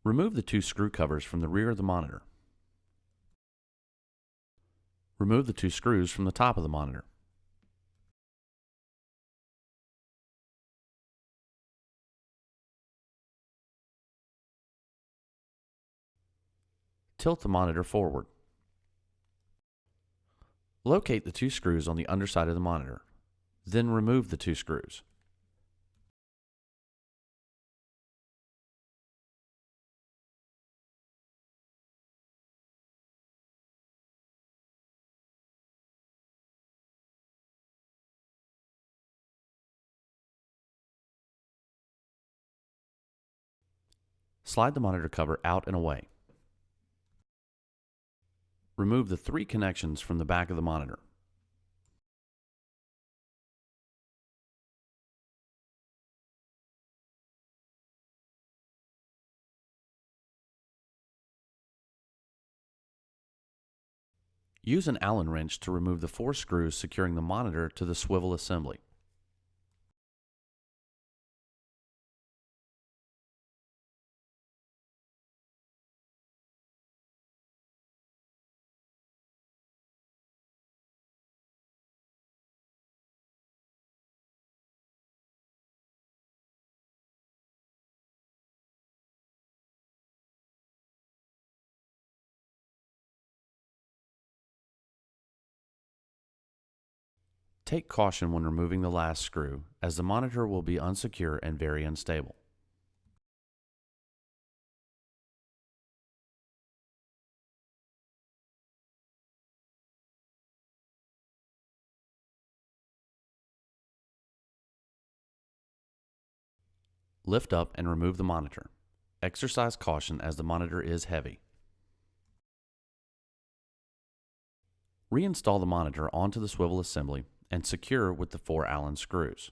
Remove the two screw covers from the rear of the monitor. Remove the two screws from the top of the monitor. Tilt the monitor forward. Locate the two screws on the underside of the monitor. Then remove the two screws. Slide the monitor cover out and away. Remove the three connections from the back of the monitor. Use an Allen wrench to remove the four screws securing the monitor to the swivel assembly. Take caution when removing the last screw, as the monitor will be unsecure and very unstable. Lift up and remove the monitor. Exercise caution as the monitor is heavy. Reinstall the monitor onto the swivel assembly and secure with the 4 Allen screws.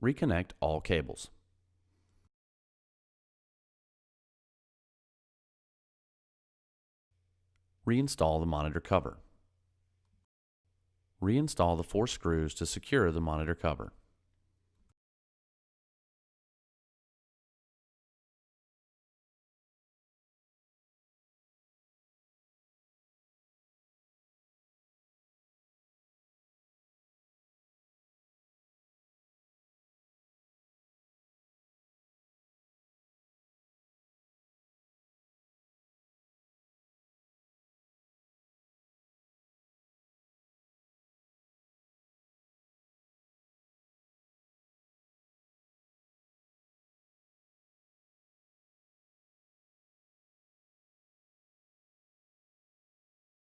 Reconnect all cables. Reinstall the monitor cover. Reinstall the 4 screws to secure the monitor cover.